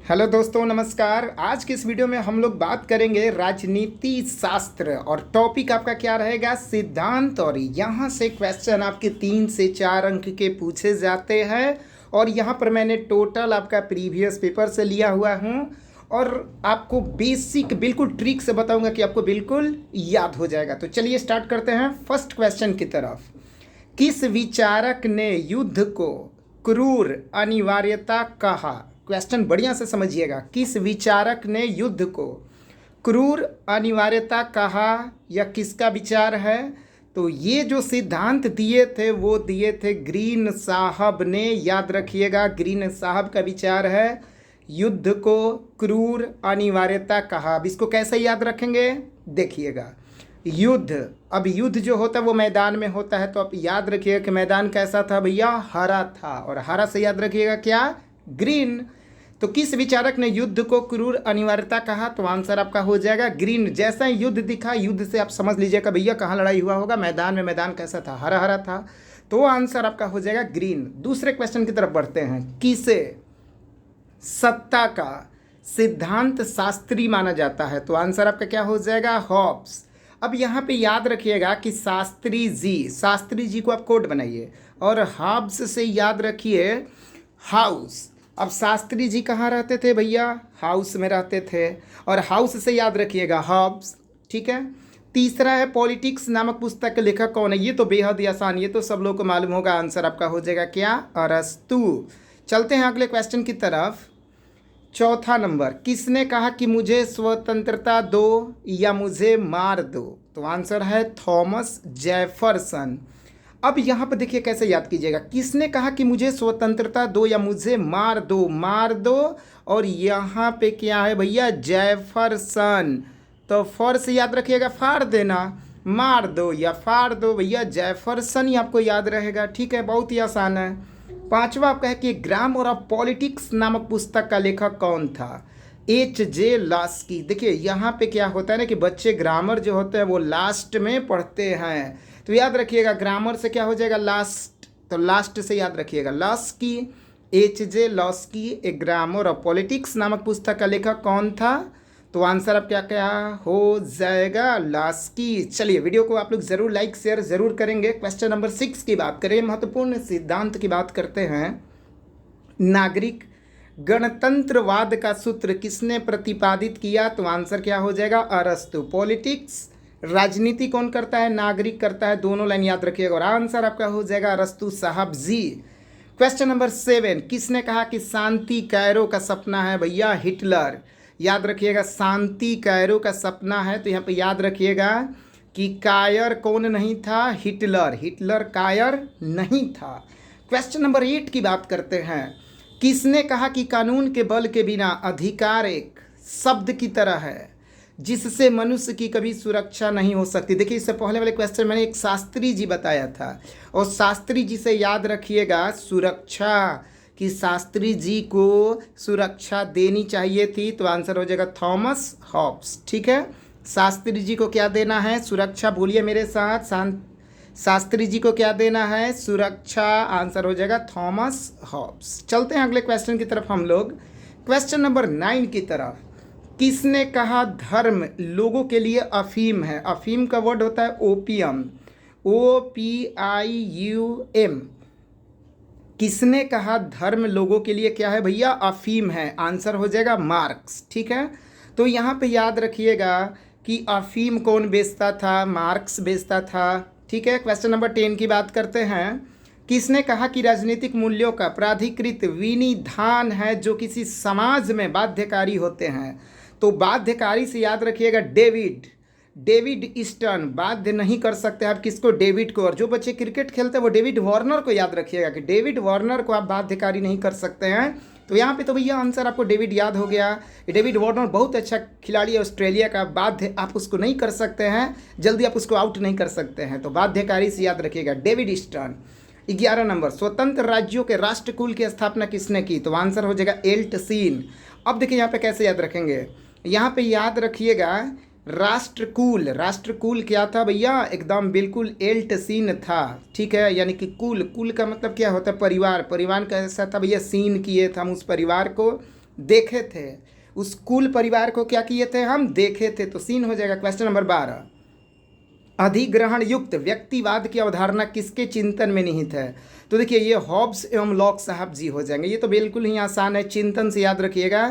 Hello दोस्तों, नमस्कार। आज की इस वीडियो में हम लोग बात करेंगे राजनीति शास्त्र और टॉपिक आपका क्या रहेगा, सिद्धांत। और यहाँ से क्वेश्चन आपके 3 से 4 अंक के पूछे जाते हैं। और यहाँ पर मैंने टोटल आपका प्रीवियस पेपर से लिया हुआ हूँ और आपको बेसिक बिल्कुल ट्रिक से बताऊंगा कि आपको बिल्कुल याद हो जाएगा। तो चलिए स्टार्ट करते हैं फर्स्ट क्वेश्चन की तरफ। किस विचारक ने युद्ध को क्रूर अनिवार्यता कहा? क्वेश्चन बढ़िया से समझिएगा। किस विचारक ने युद्ध को क्रूर अनिवार्यता कहा या किसका विचार है? तो ये जो सिद्धांत दिए थे वो दिए थे ग्रीन साहब ने। याद रखिएगा, ग्रीन साहब का विचार है युद्ध को क्रूर अनिवार्यता कहा। अब इसको कैसे याद रखेंगे, देखिएगा। युद्ध, अब युद्ध जो होता है वो मैदान में होता है, तो आप याद रखिएगा कि मैदान कैसा था भैया, हरा था। और हरा से याद रखिएगा क्या, ग्रीन। तो किस विचारक ने युद्ध को क्रूर अनिवार्यता कहा? तो आंसर आपका हो जाएगा ग्रीन। जैसा ही युद्ध दिखा, युद्ध से आप समझ लीजिएगा भैया कहाँ लड़ाई हुआ होगा, मैदान में। मैदान कैसा था, हरा हरा था। तो आंसर आपका हो जाएगा ग्रीन। दूसरे क्वेश्चन की तरफ बढ़ते हैं। किसे सत्ता का सिद्धांत शास्त्री माना जाता है? तो आंसर आपका क्या हो जाएगा, हॉब्स। अब यहाँ पे याद रखिएगा कि शास्त्री जी को आप कोड बनाइए और हॉब्स से याद रखिए हाउस। अब शास्त्री जी कहाँ रहते थे भैया, हाउस में रहते थे। और हाउस से याद रखिएगा हॉब्स, ठीक है। तीसरा है पॉलिटिक्स नामक पुस्तक के लेखक कौन है? ये तो बेहद ही आसान, ये तो सब लोग को मालूम होगा। आंसर आपका हो जाएगा क्या, अरस्तु। चलते हैं अगले क्वेश्चन की तरफ। चौथा नंबर, किसने कहा कि मुझे स्वतंत्रता दो या मुझे मार दो? तो आंसर है थॉमस जेफरसन। अब यहाँ पर देखिए कैसे याद कीजिएगा। किसने कहा कि मुझे स्वतंत्रता दो या मुझे मार दो? मार दो। और यहाँ पे क्या है भैया, जेफरसन। तो फर से याद रखिएगा फाड़ देना, मार दो या फाड़ दो भैया, जेफरसन ही आपको याद रहेगा। ठीक है, बहुत ही आसान है। पांचवा आपका है कि ग्रामर ऑफ पॉलिटिक्स नामक पुस्तक का लेखक कौन था? H.J. लास्की। देखिए यहाँ पे क्या होता है ना कि बच्चे ग्रामर जो होते हैं वो लास्ट में पढ़ते हैं, तो याद रखिएगा ग्रामर से क्या हो जाएगा, लास्ट। तो लास्ट से याद रखिएगा Laski, H.J. Laski. A grammar of politics नामक पुस्तक का लेखक कौन था? तो आंसर अब क्या क्या हो जाएगा, लास्की। चलिए वीडियो को आप लोग ज़रूर लाइक शेयर ज़रूर करेंगे। क्वेश्चन नंबर 6 की बात करें, महत्वपूर्ण सिद्धांत की बात करते हैं। नागरिक गणतंत्रवाद का सूत्र किसने प्रतिपादित किया? तो आंसर क्या हो जाएगा, अरस्तु। पॉलिटिक्स, राजनीति कौन करता है, नागरिक करता है। दोनों लाइन याद रखिएगा और आंसर आपका हो जाएगा अरस्तु साहब जी। क्वेश्चन नंबर 7, किसने कहा कि शांति कायरो का सपना है? भैया हिटलर। याद रखिएगा शांति कायरो का सपना है। तो यहाँ पे याद रखिएगा कि कायर कौन नहीं था, हिटलर। हिटलर कायर नहीं था। क्वेश्चन नंबर 8 की बात करते हैं। किसने कहा कि कानून के बल के बिना अधिकार एक शब्द की तरह है जिससे मनुष्य की कभी सुरक्षा नहीं हो सकती? देखिए इससे पहले वाले क्वेश्चन मैंने एक शास्त्री जी बताया था और शास्त्री जी से याद रखिएगा सुरक्षा, कि शास्त्री जी को सुरक्षा देनी चाहिए थी। तो आंसर हो जाएगा थॉमस हॉब्स। ठीक है, शास्त्री जी को क्या देना है, सुरक्षा। बोलिए मेरे साथ, शास्त्री जी को क्या देना है, सुरक्षा। आंसर हो जाएगा थॉमस हॉब्स। चलते हैं अगले क्वेश्चन की तरफ हम लोग, क्वेश्चन नंबर 9 की तरफ। किसने कहा धर्म लोगों के लिए अफीम है? अफीम का वर्ड होता है ओपियम, OPIUM। किसने कहा धर्म लोगों के लिए क्या है भैया, अफीम है? आंसर हो जाएगा मार्क्स। ठीक है, तो यहाँ पे याद रखिएगा कि अफीम कौन बेचता था, मार्क्स बेचता था। ठीक है, क्वेश्चन नंबर 10 की बात करते हैं। किसने कहा कि राजनीतिक मूल्यों का प्राधिकृत विनिधान है जो किसी समाज में बाध्यकारी होते हैं? तो बाध्यकारी से याद रखिएगा डेविड ईस्टर्न। बाध्य नहीं कर सकते आप किसको, डेविड को। और जो बच्चे क्रिकेट खेलते हैं वो डेविड वार्नर को याद रखिएगा कि डेविड वार्नर को आप बाध्यकारी नहीं कर सकते हैं। तो यहाँ पे तो भैया आंसर आपको डेविड याद हो गया। डेविड वार्नर बहुत अच्छा खिलाड़ी है ऑस्ट्रेलिया का, बाध्य आप उसको नहीं कर सकते हैं, जल्दी आप उसको आउट नहीं कर सकते हैं। तो बाध्यकारी से याद रखिएगा डेविड ईस्टर्न। 11 नंबर, स्वतंत्र राज्यों के राष्ट्रकुल की स्थापना किसने की? तो आंसर हो जाएगा एल्टसीन। अब देखिए यहाँ पे कैसे याद रखेंगे, यहाँ पे याद रखिएगा राष्ट्रकुल क्या था भैया, एकदम बिल्कुल एल्टसीन था। ठीक है, यानी कि कुल का मतलब क्या होता है, परिवार। परिवार कैसा था भैया, सीन किए थे हम उस परिवार को, देखे थे। उस कुल परिवार को क्या किए थे हम, देखे थे। तो सीन हो जाएगा। क्वेश्चन नंबर 12, अधिग्रहण युक्त व्यक्तिवाद की अवधारणा किसके चिंतन में निहित है? तो देखिए ये हॉब्स एवं लॉक साहब जी हो जाएंगे। ये तो बिल्कुल ही आसान है, चिंतन से याद रखिएगा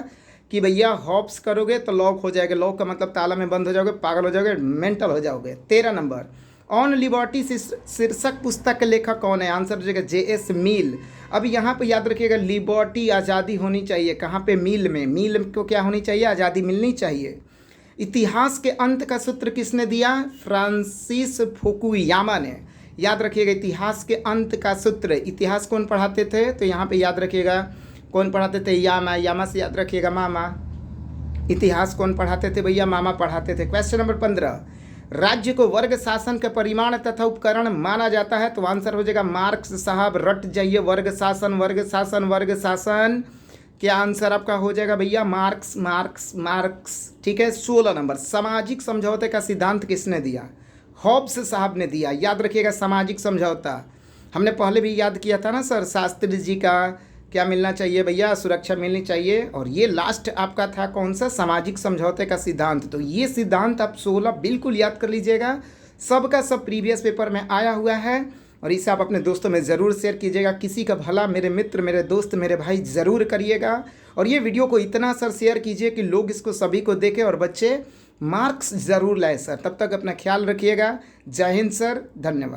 कि भैया हॉब्स करोगे तो लॉक हो जाएगा। लॉक का मतलब ताला में बंद हो जाओगे, पागल हो जाओगे, मेंटल हो जाओगे। 13 नंबर, ऑन लिबर्टी शीर्षक पुस्तक के लेखक कौन है? आंसर हो जाएगा J.S. मिल। अब यहाँ पे याद रखिएगा लिबर्टी आज़ादी होनी चाहिए, कहाँ पे? मिल में। मिल को क्या होनी चाहिए? आज़ादी मिलनी चाहिए। इतिहास के अंत का सूत्र किसने दिया? फ्रांसिस फुकुयामा ने। याद रखिएगा इतिहास के अंत का सूत्र। इतिहास कौन पढ़ाते थे? तो यहाँ पे याद रखिएगा कौन पढ़ाते थे? यामा। यामा से याद रखिएगा मामा। इतिहास कौन पढ़ाते थे भैया? मामा पढ़ाते थे। क्वेश्चन नंबर 15, राज्य को वर्ग शासन का परिमाण तथा उपकरण माना जाता है? तो आंसर हो जाएगा मार्क्स साहब, रट जाइए। वर्ग शासन, वर्ग शासन, वर्ग शासन। क्या आंसर आपका हो जाएगा भैया? Marks, marks, marks. ठीक है। 16 नंबर, सामाजिक समझौते का सिद्धांत किसने दिया? हॉब्स साहब ने दिया। याद रखिएगा सामाजिक समझौता हमने पहले भी याद किया था ना सर। शास्त्री जी का क्या मिलना चाहिए भैया? सुरक्षा मिलनी चाहिए। और ये लास्ट आपका था कौन सा? सामाजिक समझौते का सिद्धांत। तो ये सिद्धांत आप 16 बिल्कुल याद कर लीजिएगा। सबका सब प्रीवियस पेपर में आया हुआ है और इसे आप अपने दोस्तों में ज़रूर शेयर कीजिएगा। किसी का भला मेरे मित्र, मेरे दोस्त, मेरे भाई ज़रूर करिएगा। और ये वीडियो को इतना सर शेयर कीजिए कि लोग इसको सभी को देखें और बच्चे मार्क्स ज़रूर लाए सर। तब तक अपना ख्याल रखिएगा। जय हिंद सर, धन्यवाद।